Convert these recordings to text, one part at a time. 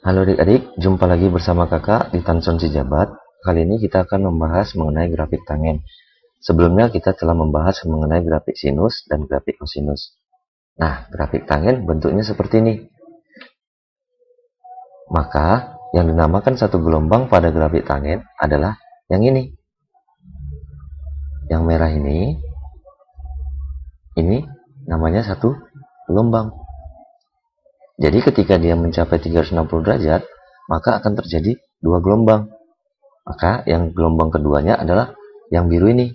Halo adik-adik, jumpa lagi bersama kakak di Tanson Sijabat. Kali ini kita akan membahas mengenai grafik tangen. Sebelumnya kita telah membahas mengenai grafik sinus dan grafik kosinus. Nah, grafik tangen bentuknya seperti ini. Maka, yang dinamakan satu gelombang pada grafik tangen adalah yang ini. Yang merah ini namanya satu gelombang. Jadi ketika dia mencapai 360 derajat, maka akan terjadi dua gelombang. Maka yang gelombang keduanya adalah yang biru ini.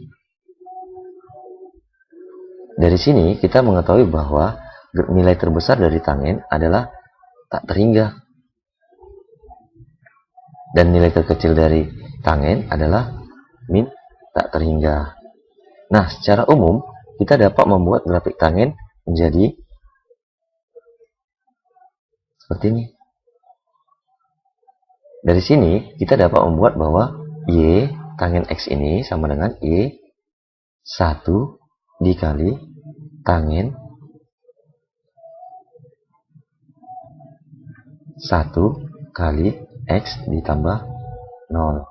Dari sini kita mengetahui bahwa nilai terbesar dari tangen adalah tak terhingga. Dan nilai terkecil dari tangen adalah min tak terhingga. Nah, secara umum kita dapat membuat grafik tangen menjadi seperti ini. Dari sini kita dapat membuat bahwa Y tangen X ini sama dengan Y 1 dikali tangen 1 kali X ditambah 0.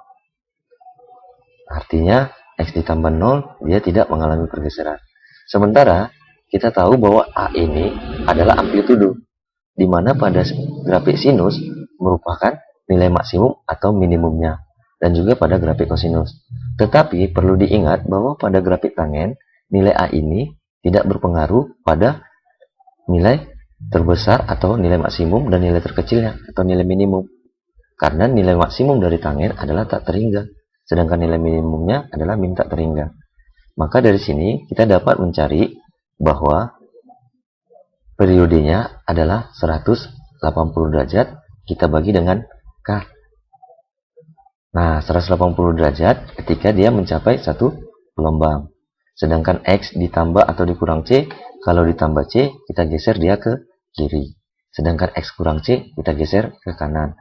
Artinya X ditambah 0 dia tidak mengalami pergeseran. Sementara kita tahu bahwa A ini adalah amplitudo, di mana pada grafik sinus merupakan nilai maksimum atau minimumnya, dan juga pada grafik kosinus. Tetapi perlu diingat bahwa pada grafik tangen nilai A ini tidak berpengaruh pada nilai terbesar atau nilai maksimum dan nilai terkecilnya atau nilai minimum, karena nilai maksimum dari tangen adalah tak terhingga, sedangkan nilai minimumnya adalah min tak terhingga. Maka dari sini kita dapat mencari bahwa periodenya adalah 180 derajat kita bagi dengan K. Nah, 180 derajat ketika dia mencapai satu gelombang. Sedangkan X ditambah atau dikurang C, kalau ditambah C kita geser dia ke kiri. Sedangkan X kurang C kita geser ke kanan.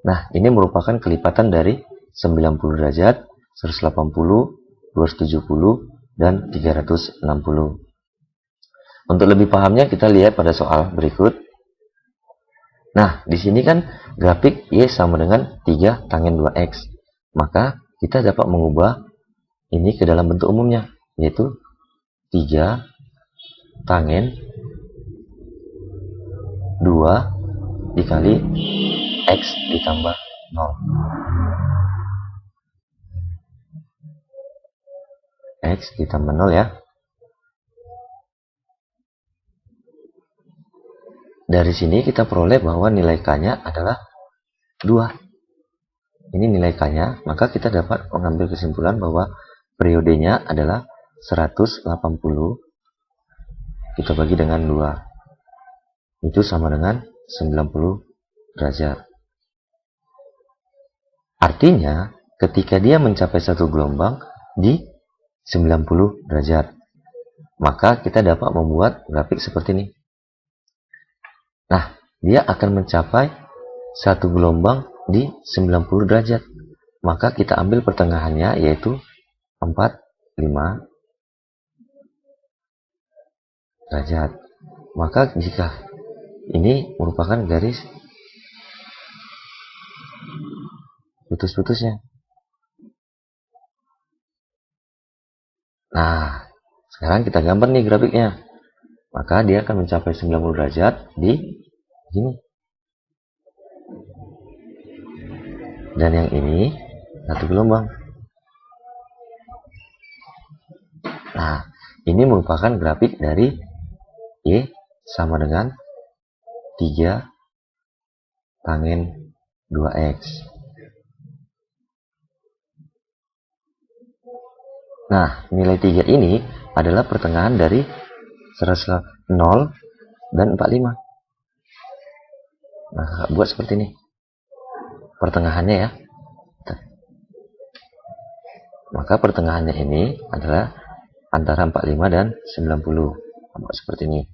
Nah, ini merupakan kelipatan dari 90 derajat, 180, 270, dan 360. Untuk lebih pahamnya kita lihat pada soal berikut. Nah, di sini kan grafik Y sama dengan 3 tangen 2X. Maka kita dapat mengubah ini ke dalam bentuk umumnya, yaitu 3 tangen 2 dikali X ditambah 0. X ditambah 0 ya. Dari sini kita peroleh bahwa nilai K-nya adalah 2. Ini nilai K-nya, maka kita dapat mengambil kesimpulan bahwa periodenya adalah 180 kita bagi dengan 2. Itu sama dengan 90 derajat. Artinya, ketika dia mencapai satu gelombang di 90 derajat, maka kita dapat membuat grafik seperti ini. Nah, dia akan mencapai satu gelombang di 90 derajat. Maka kita ambil pertengahannya, yaitu 45 derajat. Maka jika ini merupakan garis putus-putusnya. Nah, sekarang kita gambar nih grafiknya. Maka dia akan mencapai 90 derajat di sini. Dan yang ini satu gelombang. Nah, ini merupakan grafik dari Y sama dengan 3 tangen 2X. Nah, nilai 3 ini adalah pertengahan dari 0 dan 45. Nah, buat seperti ini. Pertengahannya ya. Maka pertengahannya ini adalah antara 45 dan 90. Buat seperti ini.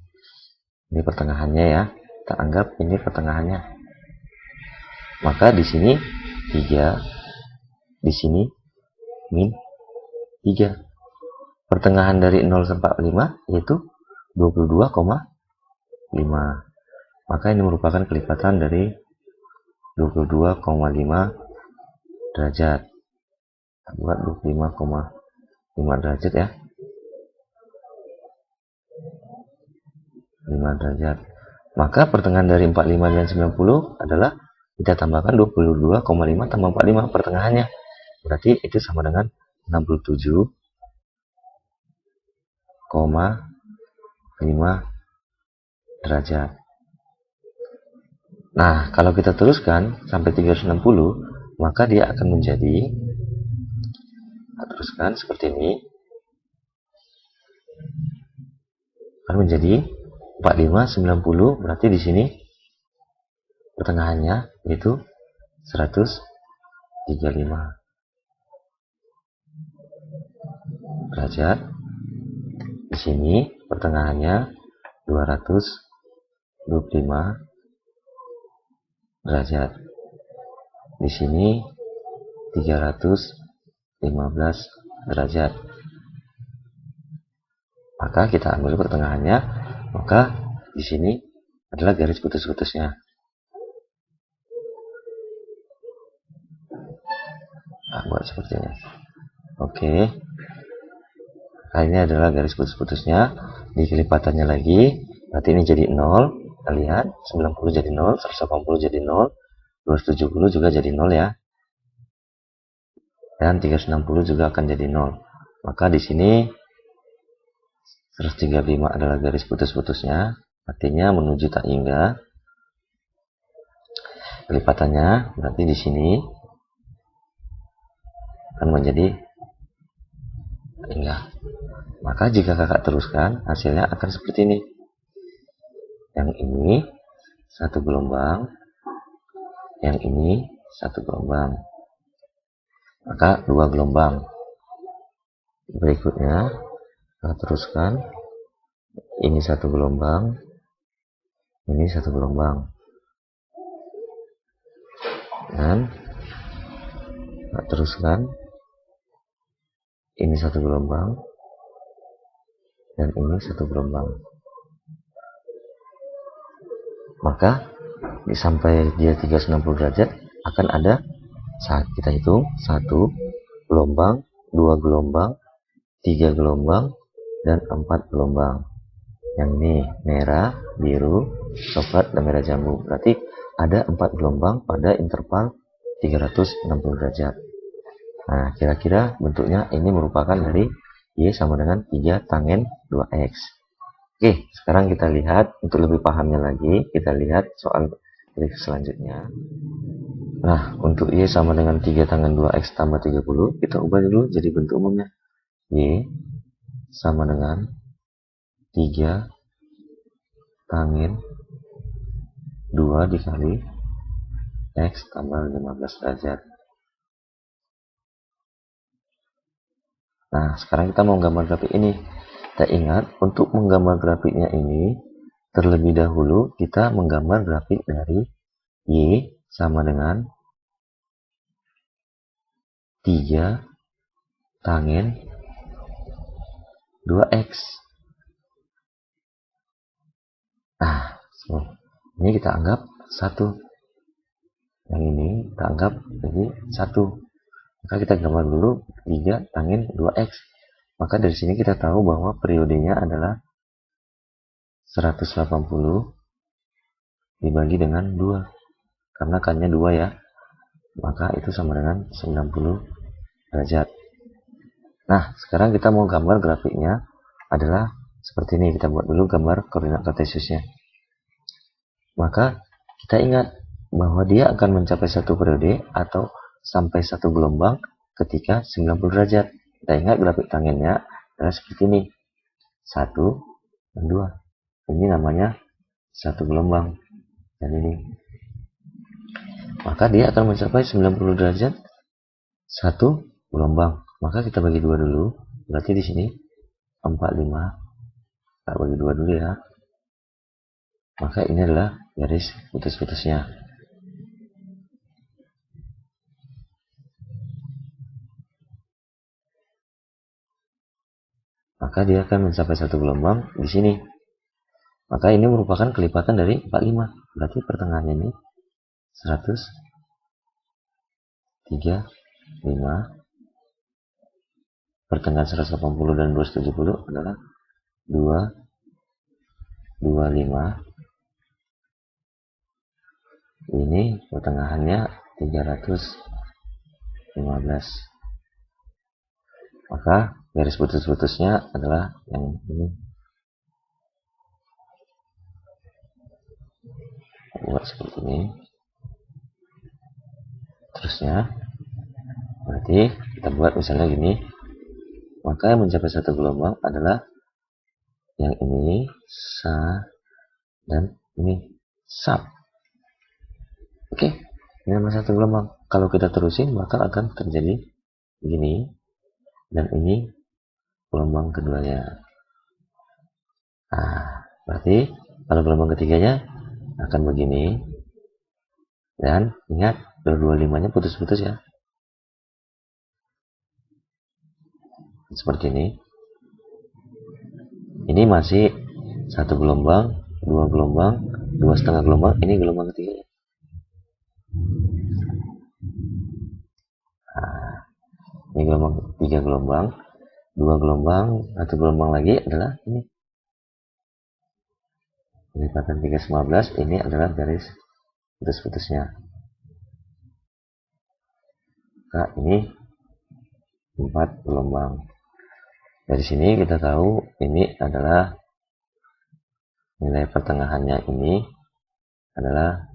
Ini pertengahannya ya. Kita anggap ini pertengahannya. Maka di sini 3, di sini min 3. Pertengahan dari 0 sampai 5 yaitu 22,5. Maka ini merupakan kelipatan dari 22,5 derajat. Kita buat 25,5 derajat ya. 5 derajat. Maka pertengahan dari 45 dan 90 adalah kita tambahkan 22,5 tambah 45 pertengahannya. Berarti itu sama dengan 67,5 derajat. Nah, kalau kita teruskan sampai 360, maka dia akan menjadi, kita teruskan seperti ini, akan menjadi 45, 90, berarti di sini pertengahannya yaitu 135 derajat. Di sini pertengahannya 225 derajat. Di sini 315 derajat. Maka kita ambil pertengahannya, maka di sini adalah garis putus-putusnya. Nah, buat seperti ini. Oke. Nah, ini adalah garis putus-putusnya. Di kelipatannya lagi, berarti ini jadi 0. Kita lihat, 90 jadi 0, 180 jadi 0, 270 juga jadi 0 ya. Dan 360 juga akan jadi 0. Maka di sini 135 adalah garis putus-putusnya, artinya menuju tak hingga. Kelipatannya berarti di sini akan menjadi tak hingga. Maka jika kakak teruskan, hasilnya akan seperti ini. Yang ini satu gelombang, yang ini satu gelombang, maka dua gelombang. Berikutnya kita teruskan, ini satu gelombang, ini satu gelombang, dan kita teruskan, ini satu gelombang, dan ini satu gelombang. Maka sampai dia 360 derajat akan ada, saat kita hitung, 1 gelombang, 2 gelombang, 3 gelombang, dan 4 gelombang. Yang ini merah, biru, coklat, dan merah jambu. Berarti ada 4 gelombang pada interval 360 derajat. Nah, kira-kira bentuknya ini merupakan dari Y sama dengan 3 tangen 2X. Oke, sekarang kita lihat, untuk lebih pahamnya lagi, kita lihat soal berikut selanjutnya. Nah, untuk Y sama dengan 3 tangen 2X tambah 30, kita ubah dulu jadi bentuk umumnya. Y sama dengan 3 tangen 2 dikali X tambah 15 derajat. Nah, sekarang kita mau gambar grafik ini. Kita ingat, untuk menggambar grafiknya ini, terlebih dahulu kita menggambar grafik dari Y sama dengan 3 tangen 2X. Nah, ini kita anggap 1. Yang ini kita anggap jadi 1. Maka kita gambar dulu 3 tangen 2X. Maka dari sini kita tahu bahwa periodenya adalah 180 dibagi dengan 2. Karena kan-nya 2 ya. Maka itu sama dengan 90 derajat. Nah, sekarang kita mau gambar grafiknya adalah seperti ini. Kita buat dulu gambar koordinat kartesiusnya. Maka kita ingat bahwa dia akan mencapai satu periode atau sampai satu gelombang ketika 90 derajat. Kita ingat grafik tangennya adalah seperti ini. 1 dan 2. Ini namanya satu gelombang. Dan ini. Maka dia akan mencapai 90 derajat satu gelombang. Maka kita bagi 2 dulu. Berarti di sini 45. Kita bagi 2 dulu ya. Maka ini adalah garis putus-putusnya. Maka dia akan mencapai satu gelombang di sini. Maka ini merupakan kelipatan dari 45. Berarti pertengahannya ini 135. Pertengahan 180 dan 270 adalah 225. Ini pertengahannya 315. Maka garis putus-putusnya adalah yang ini. Buat seperti ini. Terusnya, berarti kita buat misalnya gini. Maka yang mencapai satu gelombang adalah yang ini, sa, dan ini, sub. Oke, ini namanya satu gelombang. Kalau kita terusin, maka akan terjadi begini, dan ini gelombang keduanya. Nah, berarti kalau gelombang ketiganya akan begini, dan ingat 225-nya putus-putus ya. Seperti ini. Ini masih satu gelombang, dua gelombang, 2,5 gelombang. Ini gelombang ketiga. Nah, ini gelombang 3 gelombang, 2 gelombang, 1 gelombang lagi adalah ini. Lipatan 315 ini adalah garis putus-putusnya. Nah, ini 4 gelombang. Dari sini kita tahu ini adalah nilai pertengahannya ini adalah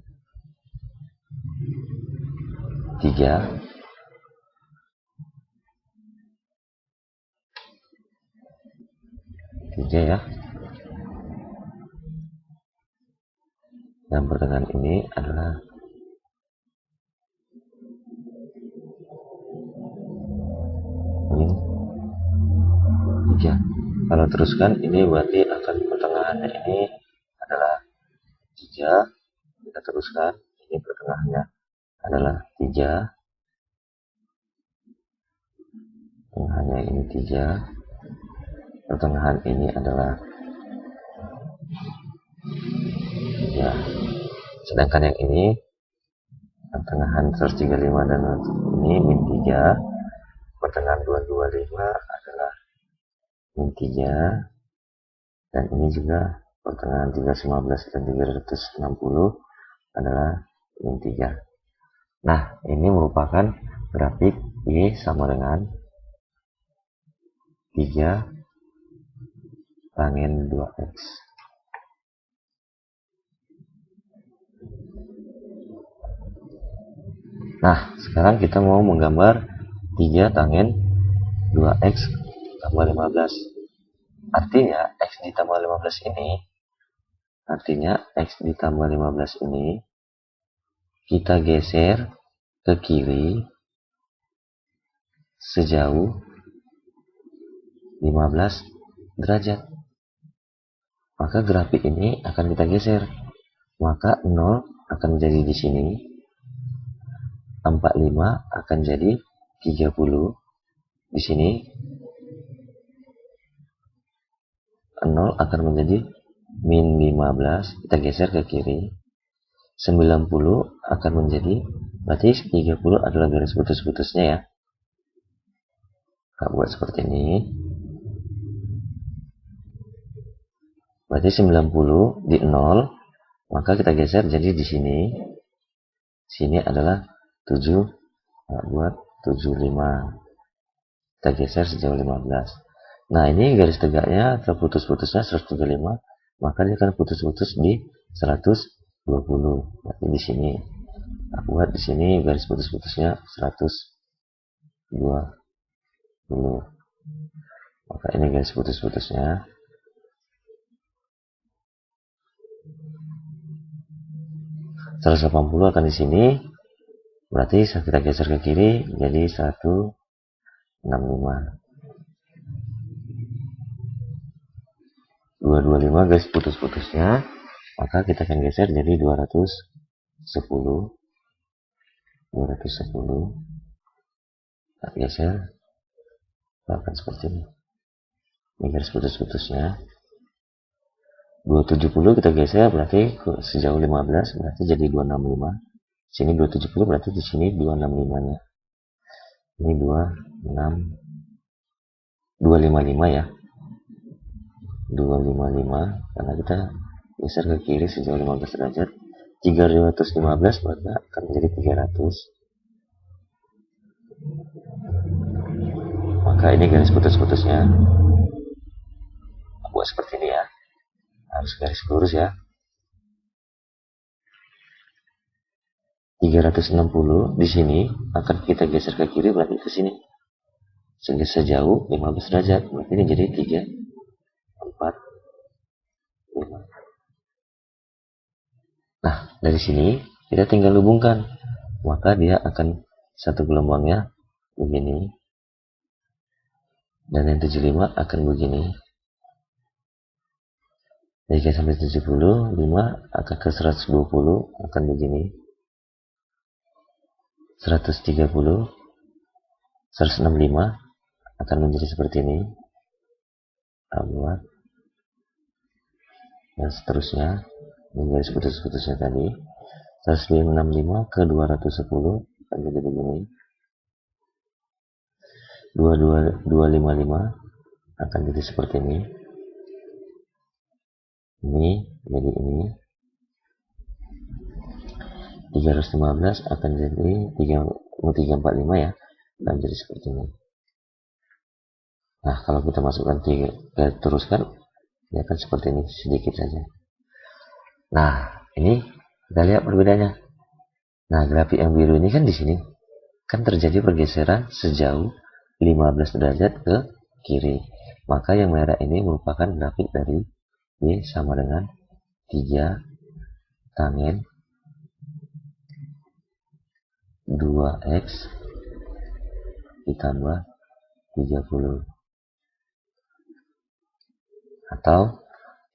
3. Ya. Dan pertengahan ini adalah 3. Kalau teruskan ini berarti akan pertengahannya ini adalah 3. Kita teruskan, ini pertengahannya adalah 3. Pertengahannya ini 3. Pertengahan ini adalah 3. Sedangkan yang ini pertengahan 135 dan ini min 3. Pertengahan 225 adalah min 3. Dan ini juga pertengahan 315 dan 360 adalah min 3. Nah, ini merupakan grafik Y sama dengan 3 tangent 2X. Nah, sekarang kita mau menggambar 3 tangent 2X tambah 15. Artinya, X ditambah 15 ini, kita geser ke kiri sejauh 15 derajat. Maka grafik ini akan kita geser. Maka 0 akan menjadi di sini. 45 akan jadi 30 di sini. 0 akan menjadi min 15, kita geser ke kiri. 90 akan menjadi, berarti 30 adalah garis putus-putusnya ya. Kita buat seperti ini. Berarti 90 di 0, maka kita geser jadi di sini. Sini adalah 7, kita buat 75. Kita geser sejauh 15. Nah, ini garis tegaknya terputus-putusnya 135, maka dia akan putus-putus di 120. Berarti di sini. Aku buat di sini garis putus-putusnya 120. Maka ini garis putus-putusnya. Terus 80 akan di sini. Berarti kita geser ke kiri jadi 165. 225 garis putus-putusnya, maka kita akan geser jadi 210. Kita geser akan seperti ini. Ini garis putus-putusnya. 270 kita geser berarti sejauh 15, berarti jadi 265. Sini 270 berarti di sini 265-nya. Ini 255 ya. 255 karena kita geser ke kiri sejauh 15 derajat. 315 maka akan menjadi 300. Maka ini garis putus-putusnya buat seperti ini ya. Harus garis lurus ya. 360 di sini akan kita geser ke kiri berarti ke sini. Sehingga sejauh 15 derajat berarti ini jadi 3 4 5. Nah, dari sini kita tinggal hubungkan. Maka dia akan satu gelombangnya begini. Dan yang 75 akan begini. Dari sampai 70, 5 akan ke 120 akan begini. 130, 165 akan menjadi seperti ini. Buat dan seterusnya. Ini garis putus-putusnya tadi. 165 ke 210 akan jadi begini. 255 akan jadi seperti ini. Ini jadi ini. 315 akan jadi 345 ya, akan jadi seperti ini. Nah, kalau kita masukkan 3, teruskan, dia akan seperti ini sedikit saja. Nah, ini kita lihat perbedaannya. Nah, grafik yang biru ini kan di sini kan terjadi pergeseran sejauh 15 derajat ke kiri. Maka yang merah ini merupakan grafik dari Y sama dengan 3 tangent 2x ditambah 30 atau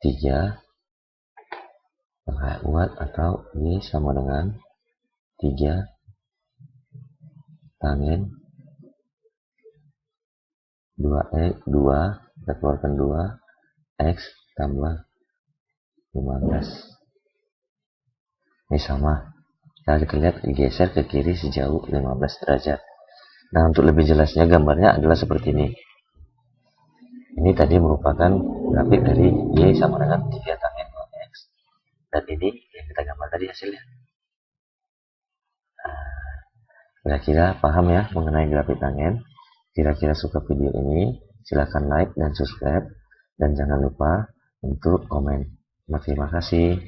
3 buat atau Y sama dengan 3 tangent 2x 2 kita keluarkan 2 x tambah 15. Ini sama. Kita lihat geser ke kiri sejauh 15 derajat. Nah, untuk lebih jelasnya gambarnya adalah seperti ini. Ini tadi merupakan grafik dari Y sama dengan 3 tangent 2x. Dan ini yang kita gambar tadi hasilnya. Nah, kira-kira paham ya mengenai grafik tangent? Kira-kira suka video ini? Silahkan like dan subscribe. Dan jangan lupa untuk komen. Terima kasih.